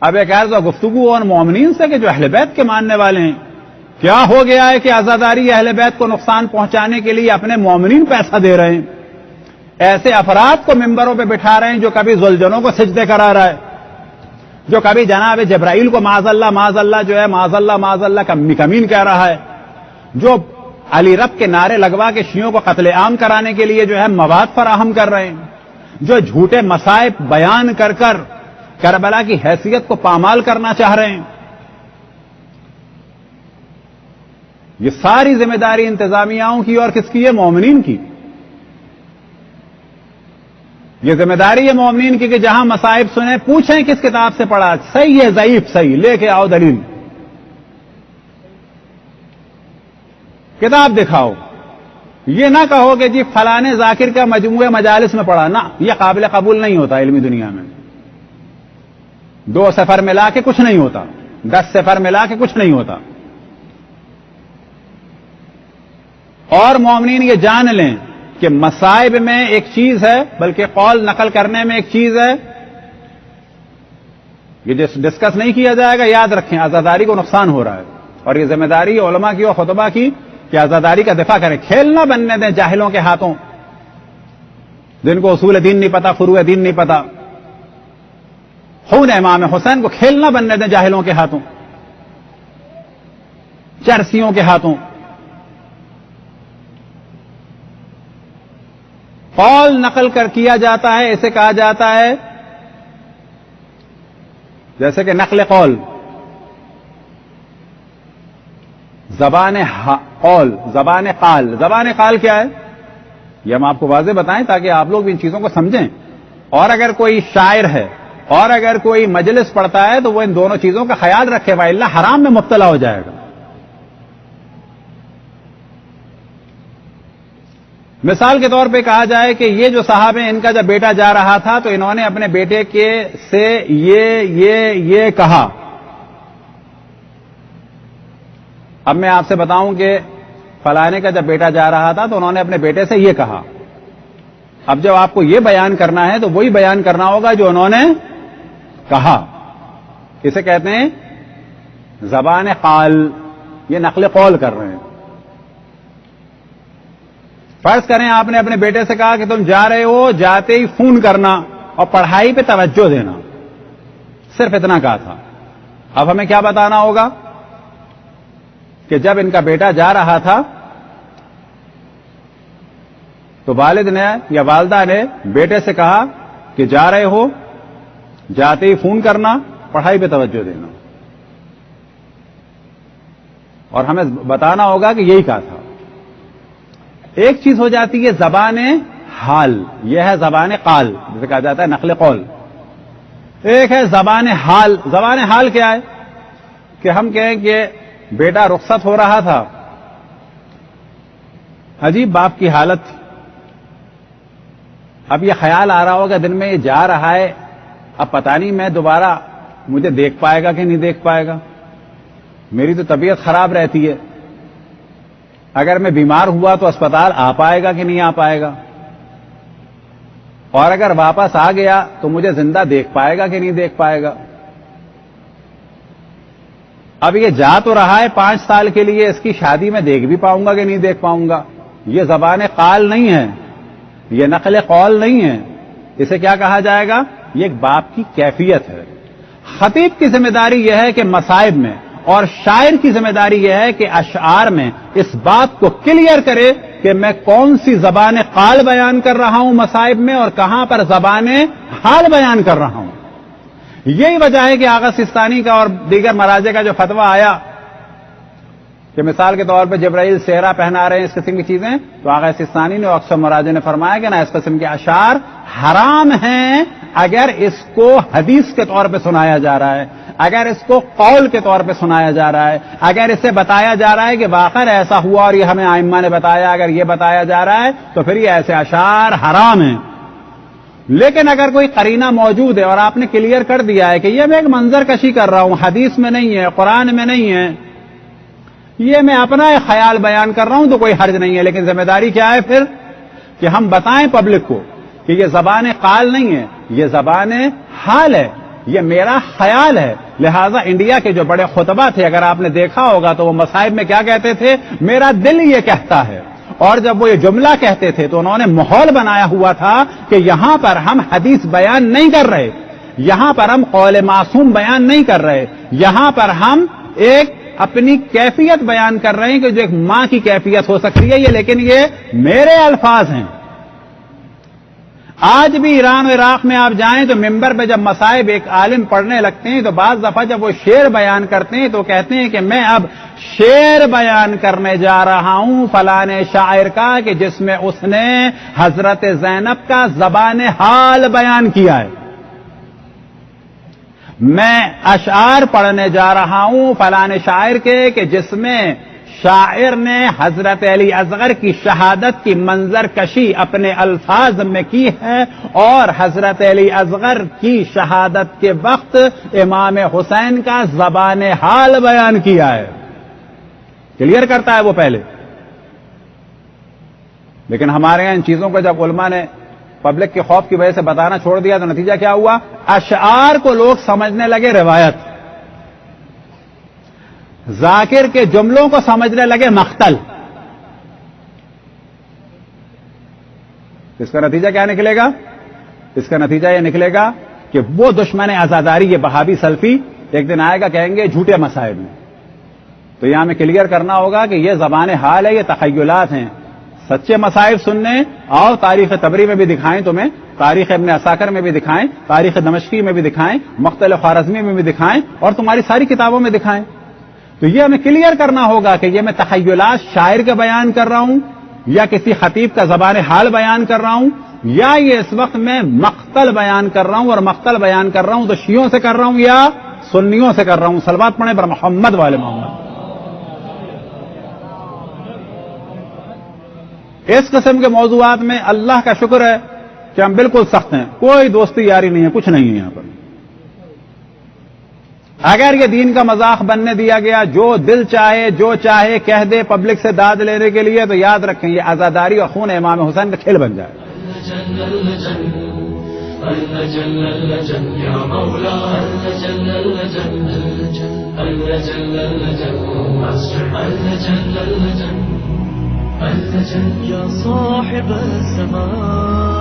اب ایک عرض و گفتگو اور مومنین سے کہ جو اہل بیت کے ماننے والے ہیں، کیا ہو گیا ہے کہ عزاداری اہل بیت کو نقصان پہنچانے کے لیے اپنے مومنین پیسہ دے رہے ہیں، ایسے افراد کو ممبروں پہ بٹھا رہے ہیں جو کبھی ذوالجنوں کو سجدے کرا رہا ہے، جو کبھی جناب جبرائیل کو معاذ اللہ جو ہے معاذ اللہ کمین کہہ رہا ہے، جو علی رب کے نعرے لگوا کے شیعوں کو قتل عام کرانے کے لیے جو ہے مواد فراہم کر رہے ہیں، جو جھوٹے مصائب بیان کر کر کربلا کی حیثیت کو پامال کرنا چاہ رہے ہیں. یہ ساری ذمہ داری انتظامیاؤں کی اور کس کی ہے؟ مومنین کی. یہ ذمہ داری ہے مومنین کی کہ جہاں مصائب سنیں پوچھیں کس کتاب سے پڑھا، صحیح ہے ضعیف صحیح، لے کے آؤ دلیل، کتاب دکھاؤ. یہ نہ کہو کہ جی فلانے ذاکر کا مجموعہ مجالس میں پڑھا، نہ، یہ قابل قبول نہیں ہوتا علمی دنیا میں. 2 صفر ملا کے کچھ نہیں ہوتا، 10 صفر ملا کے کچھ نہیں ہوتا. اور مومنین یہ جان لیں کہ مصائب میں ایک چیز ہے، بلکہ قول نقل کرنے میں ایک چیز ہے. یہ ڈسکس نہیں کیا جائے گا، یاد رکھیں عزاداری کو نقصان ہو رہا ہے، اور یہ ذمہ داری علماء کی اور خطبہ کی کہ عزاداری کا دفاع کریں. کھیل نہ بننے دیں جاہلوں کے ہاتھوں، جن کو اصول دین نہیں پتا، فروع دین نہیں پتا. خون امام حسین کو کھیل نہ بننے دیں جاہلوں کے ہاتھوں، چرسیوں کے ہاتھوں. قول نقل کر کیا جاتا ہے، اسے کہا جاتا ہے جیسے کہ نقل قول. زبان قول، زبان قال. زبان قال کیا ہے؟ یہ ہم آپ کو واضح بتائیں تاکہ آپ لوگ بھی ان چیزوں کو سمجھیں. اور اگر کوئی شاعر ہے اور اگر کوئی مجلس پڑھتا ہے تو وہ ان دونوں چیزوں کا خیال رکھے، وَإِلَّا حرام میں مبتلا ہو جائے گا. مثال کے طور پہ کہا جائے کہ یہ جو صاحب ہیں، ان کا جب بیٹا جا رہا تھا تو انہوں نے اپنے بیٹے کے سے یہ کہا. اب میں آپ سے بتاؤں کہ فلانے کا جب بیٹا جا رہا تھا تو انہوں نے اپنے بیٹے سے یہ کہا. اب جب آپ کو یہ بیان کرنا ہے تو وہی بیان کرنا ہوگا جو انہوں نے کہا. اسے کہتے ہیں زبان قال. یہ نقل قول کر رہے ہیں. فرض کریں آپ نے اپنے بیٹے سے کہا کہ تم جا رہے ہو، جاتے ہی فون کرنا اور پڑھائی پہ توجہ دینا، صرف اتنا کہا تھا. اب ہمیں کیا بتانا ہوگا کہ جب ان کا بیٹا جا رہا تھا تو والد نے یا والدہ نے بیٹے سے کہا کہ جا رہے ہو، جاتے ہی فون کرنا، پڑھائی پہ توجہ دینا. اور ہمیں بتانا ہوگا کہ یہی کہا تھا. ایک چیز ہو جاتی ہے زبان حال، یہ ہے زبان قال جسے کہا جاتا ہے نقل قول. ایک ہے زبان حال. زبان حال کیا ہے؟ کہ ہم کہیں کہ بیٹا رخصت ہو رہا تھا، عجیب باپ کی حالت تھی. اب یہ خیال آ رہا ہوگا دن میں یہ جا رہا ہے، اب پتہ نہیں میں دوبارہ مجھے دیکھ پائے گا کہ نہیں دیکھ پائے گا، میری تو طبیعت خراب رہتی ہے، اگر میں بیمار ہوا تو اسپتال آ پائے گا کہ نہیں آ پائے گا، اور اگر واپس آ گیا تو مجھے زندہ دیکھ پائے گا کہ نہیں دیکھ پائے گا. اب یہ جا تو رہا ہے 5 سال کے لیے، اس کی شادی میں دیکھ بھی پاؤں گا کہ نہیں دیکھ پاؤں گا. یہ زبان قال نہیں ہے، یہ نقل قول نہیں ہے. اسے کیا کہا جائے گا؟ یہ ایک باپ کی کیفیت ہے. خطیب کی ذمہ داری یہ ہے کہ مصائب میں، اور شاعر کی ذمہ داری یہ ہے کہ اشعار میں اس بات کو کلیئر کرے کہ میں کون سی زبان قال بیان کر رہا ہوں مصائب میں اور کہاں پر زبان حال بیان کر رہا ہوں. یہی وجہ ہے کہ آغا سستانی کا اور دیگر مراجع کا جو فتویٰ آیا کہ مثال کے طور پہ جبرائیل صحرا پہنا رہے ہیں، اس قسم کی چیزیں، تو آغا سستانی نے اور اکثر مراجع نے فرمایا کہ نہ، اس قسم کے اشعار حرام ہیں اگر اس کو حدیث کے طور پہ سنایا جا رہا ہے، اگر اس کو قول کے طور پہ سنایا جا رہا ہے، اگر اسے بتایا جا رہا ہے کہ واقعہ ایسا ہوا اور یہ ہمیں ائمہ نے بتایا، اگر یہ بتایا جا رہا ہے تو پھر یہ ایسے اشعار حرام ہیں. لیکن اگر کوئی قرینہ موجود ہے اور آپ نے کلیئر کر دیا ہے کہ یہ میں ایک منظر کشی کر رہا ہوں، حدیث میں نہیں ہے، قرآن میں نہیں ہے، یہ میں اپنا ایک خیال بیان کر رہا ہوں، تو کوئی حرج نہیں ہے. لیکن ذمہ داری کیا ہے پھر کہ ہم بتائیں پبلک کو کہ یہ زبان قال نہیں ہے، یہ زبان حال ہے. یہ میرا خیال ہے. لہذا انڈیا کے جو بڑے خطبہ تھے اگر آپ نے دیکھا ہوگا تو وہ مصائب میں کیا کہتے تھے؟ میرا دل یہ کہتا ہے. اور جب وہ یہ جملہ کہتے تھے تو انہوں نے ماحول بنایا ہوا تھا کہ یہاں پر ہم حدیث بیان نہیں کر رہے, یہاں پر ہم قول معصوم بیان نہیں کر رہے, یہاں پر ہم ایک اپنی کیفیت بیان کر رہے ہیں کہ جو ایک ماں کی کیفیت ہو سکتی ہے یہ, لیکن یہ میرے الفاظ ہیں. آج بھی ایران و عراق میں آپ جائیں تو ممبر پہ جب مصائب ایک عالم پڑھنے لگتے ہیں تو بعض دفعہ جب وہ شعر بیان کرتے ہیں تو کہتے ہیں کہ میں اب شعر بیان کرنے جا رہا ہوں فلانے شاعر کا کہ جس میں اس نے حضرت زینب کا زبان حال بیان کیا ہے. میں اشعار پڑھنے جا رہا ہوں فلانے شاعر کے کہ جس میں شاعر نے حضرت علی اصغر کی شہادت کی منظر کشی اپنے الفاظ میں کی ہے اور حضرت علی اصغر کی شہادت کے وقت امام حسین کا زبان حال بیان کیا ہے. کلیئر کرتا ہے وہ پہلے. لیکن ہمارے یہاں ان چیزوں کو جب علماء نے پبلک کے خوف کی وجہ سے بتانا چھوڑ دیا تو نتیجہ کیا ہوا؟ اشعار کو لوگ سمجھنے لگے روایت, ذاکر کے جملوں کو سمجھنے لگے مقتل. اس کا نتیجہ کیا نکلے گا؟ اس کا نتیجہ یہ نکلے گا کہ وہ دشمن آزاداری یہ بہابی سلفی ایک دن آئے گا کہیں گے جھوٹے مسائل میں. تو یہاں ہمیں کلیئر کرنا ہوگا کہ یہ زبان حال ہے, یہ تخیلات ہیں. سچے مصائب سننے اور تاریخ طبری میں بھی دکھائیں تمہیں, تاریخ ابن عساکر میں بھی دکھائیں, تاریخ دمشقی میں بھی دکھائیں, مختلف خوارزمی میں بھی دکھائیں اور تمہاری ساری کتابوں میں دکھائیں. تو یہ ہمیں کلیئر کرنا ہوگا کہ یہ میں تخیلات شاعر کے بیان کر رہا ہوں یا کسی خطیب کا زبان حال بیان کر رہا ہوں یا یہ اس وقت میں مقتل بیان کر رہا ہوں, اور مقتل بیان کر رہا ہوں تو شیعوں سے کر رہا ہوں یا سنیوں سے کر رہا ہوں. صلوات پڑھیں بر محمد والے محمد. اس قسم کے موضوعات میں اللہ کا شکر ہے کہ ہم بالکل سخت ہیں, کوئی دوستی یاری نہیں ہے, کچھ نہیں ہے یہاں پر. اگر یہ دین کا مذاق بننے دیا گیا, جو دل چاہے جو چاہے کہہ دے پبلک سے داد لینے کے لیے, تو یاد رکھیں یہ آزاداری اور خون امام حسین کا کھیل بن جائے. يا صاحب الزمان